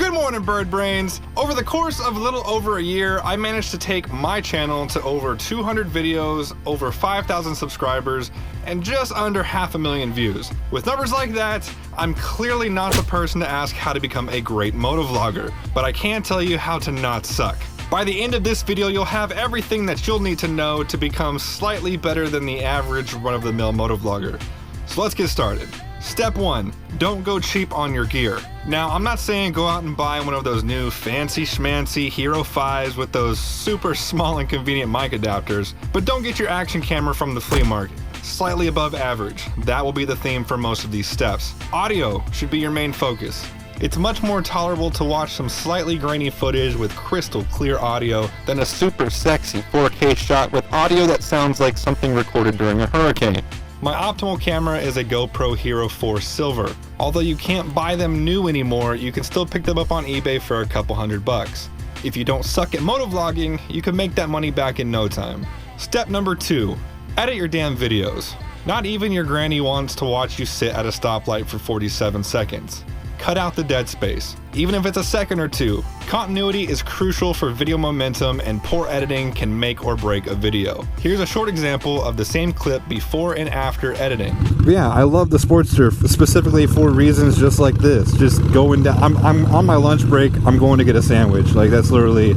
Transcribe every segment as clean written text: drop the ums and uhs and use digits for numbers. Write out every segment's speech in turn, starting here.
Good morning, bird brains. Over the course of a little over a year, I managed to take my channel to over 200 videos, over 5,000 subscribers, and just under 500,000 views. With numbers like that, I'm clearly not the person to ask how to become a great motovlogger, but I can tell you how to not suck. By the end of this video, you'll have everything that you'll need to know to become slightly better than the average run-of-the-mill motovlogger. So let's get started. Step 1, don't go cheap on your gear. Now, I'm not saying go out and buy one of those new fancy schmancy Hero 5s with those super small and convenient mic adapters, but don't get your action camera from the flea market. Slightly above average. That will be the theme for most of these steps. Audio should be your main focus. It's much more tolerable to watch some slightly grainy footage with crystal clear audio than a super sexy 4K shot with audio that sounds like something recorded during a hurricane. My optimal camera is a GoPro Hero 4 Silver. Although you can't buy them new anymore, you can still pick them up on eBay for a couple $100. If you don't suck at motovlogging, you can make that money back in no time. Step number 2, edit your damn videos. Not even your granny wants to watch you sit at a stoplight for 47 seconds. Cut out the dead space, even if it's a second or two. Continuity is crucial for video momentum, and poor editing can make or break a video. Here's a short example of the same clip before and after editing. Yeah, I love the Sportster specifically for reasons just like this. Just going down, I'm on my lunch break, I'm going to get a sandwich. Like, that's literally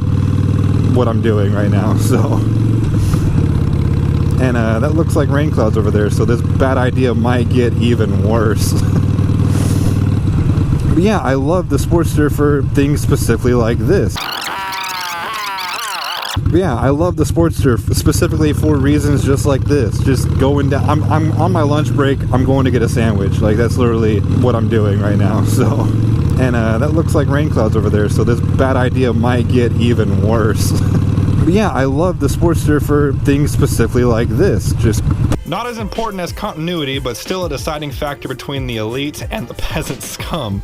what I'm doing right now, so. And that looks like rain clouds over there, so this bad idea might get even worse. But yeah, I love the Sportster for things specifically like this. But yeah, I love the Sportster specifically for reasons just like this. Just going down, I'm on my lunch break, I'm going to get a sandwich. Like, that's literally what I'm doing right now, so. And that looks like rain clouds over there, so this bad idea might get even worse. But yeah, I love the Sportster for things specifically like this. Just not as important as continuity, but still a deciding factor between the elite and the peasant scum,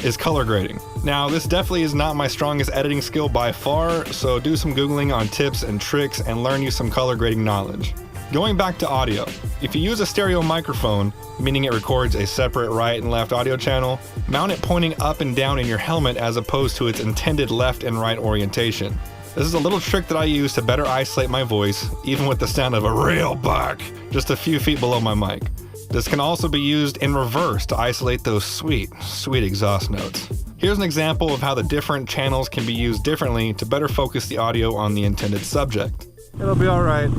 is color grading. Now, this definitely is not my strongest editing skill by far, so do some Googling on tips and tricks and learn you some color grading knowledge. Going back to audio, if you use a stereo microphone, meaning it records a separate right and left audio channel, mount it pointing up and down in your helmet as opposed to its intended left and right orientation. This is a little trick that I use to better isolate my voice, even with the sound of a real bike just a few feet below my mic. This can also be used in reverse to isolate those sweet, sweet exhaust notes. Here's an example of how the different channels can be used differently to better focus the audio on the intended subject. It'll be alright.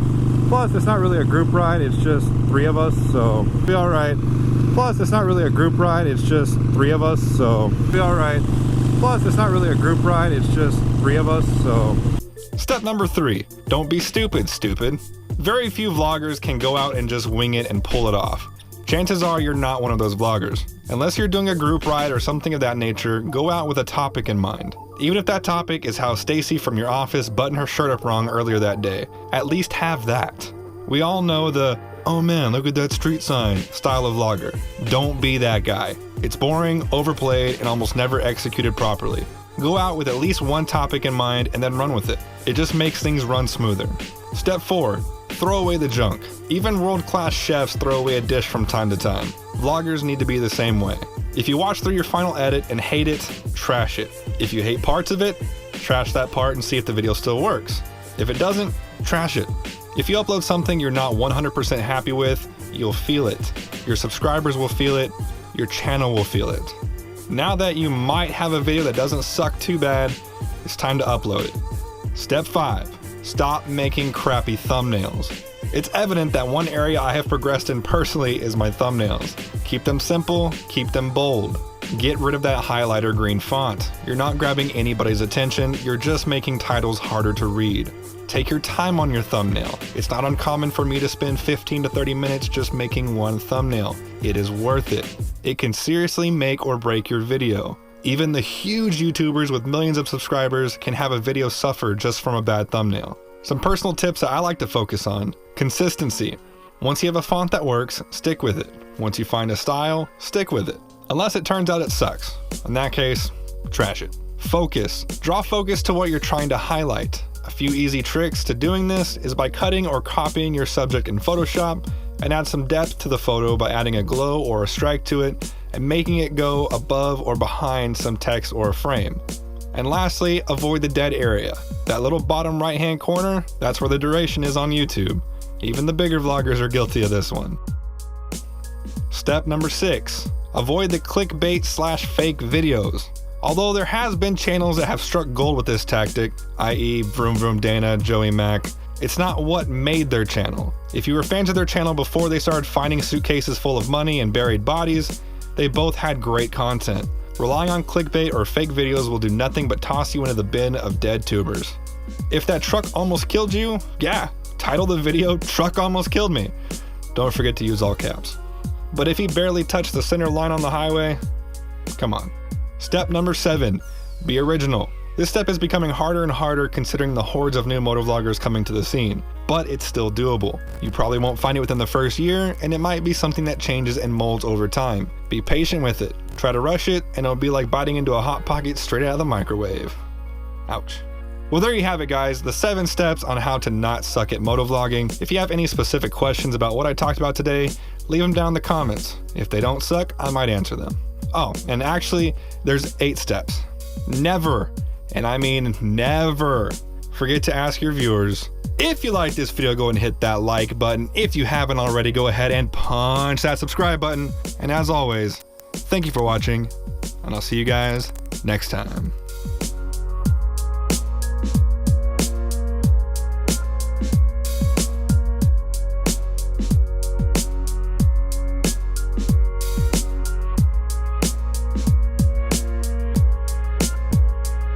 Plus, it's not really a group ride, it's just 3 of us, so it'll be alright. Plus, it's not really a group ride, it's just 3 of us, so it'll be alright. Plus, it's not really a group ride, it's just 3 of us, so. Step number 3, don't be stupid, stupid. Very few vloggers can go out and just wing it and pull it off. Chances are you're not one of those vloggers. Unless you're doing a group ride or something of that nature, go out with a topic in mind. Even if that topic is how Stacy from your office buttoned her shirt up wrong earlier that day, at least have that. We all know the, oh man, look at that street sign style of vlogger. Don't be that guy. It's boring, overplayed, and almost never executed properly. Go out with at least one topic in mind and then run with it. It just makes things run smoother. Step 4, throw away the junk. Even world-class chefs throw away a dish from time to time. Vloggers need to be the same way. If you watch through your final edit and hate it, trash it. If you hate parts of it, trash that part and see if the video still works. If it doesn't, trash it. If you upload something you're not 100% happy with, you'll feel it. Your subscribers will feel it. Your channel will feel it. Now that you might have a video that doesn't suck too bad, it's time to upload it. Step 5, stop making crappy thumbnails. It's evident that one area I have progressed in personally is my thumbnails. Keep them simple, keep them bold. Get rid of that highlighter green font. You're not grabbing anybody's attention, you're just making titles harder to read. Take your time on your thumbnail. It's not uncommon for me to spend 15 to 30 minutes just making one thumbnail. It is worth it. It can seriously make or break your video. Even the huge YouTubers with millions of subscribers can have a video suffer just from a bad thumbnail. Some personal tips that I like to focus on. Consistency. Once you have a font that works, stick with it. Once you find a style, stick with it. Unless it turns out it sucks. In that case, trash it. Focus. Draw focus to what you're trying to highlight. A few easy tricks to doing this is by cutting or copying your subject in Photoshop and add some depth to the photo by adding a glow or a strike to it and making it go above or behind some text or a frame. And lastly, avoid the dead area. That little bottom right hand corner, that's where the duration is on YouTube. Even the bigger vloggers are guilty of this one. Step number 6, avoid the clickbait / fake videos. Although there has been channels that have struck gold with this tactic, i.e. Vroom Vroom Dana, Joey Mac, it's not what made their channel. If you were fans of their channel before they started finding suitcases full of money and buried bodies, they both had great content. Relying on clickbait or fake videos will do nothing but toss you into the bin of dead tubers. If that truck almost killed you, yeah, title the video "Truck Almost Killed Me." Don't forget to use all caps. But if he barely touched the center line on the highway, come on. Step number 7, be original. This step is becoming harder and harder considering the hordes of new motovloggers coming to the scene, but it's still doable. You probably won't find it within the first year, and it might be something that changes and molds over time. Be patient with it. Try to rush it, and it'll be like biting into a Hot Pocket straight out of the microwave. Ouch. Well, there you have it, guys, the 7 steps on how to not suck at motovlogging. If you have any specific questions about what I talked about today, leave them down in the comments. If they don't suck, I might answer them. Oh, and actually, there's 8 steps. Never, and I mean never, forget to ask your viewers. If you like this video, go and hit that like button. If you haven't already, go ahead and punch that subscribe button. And as always, thank you for watching, and I'll see you guys next time.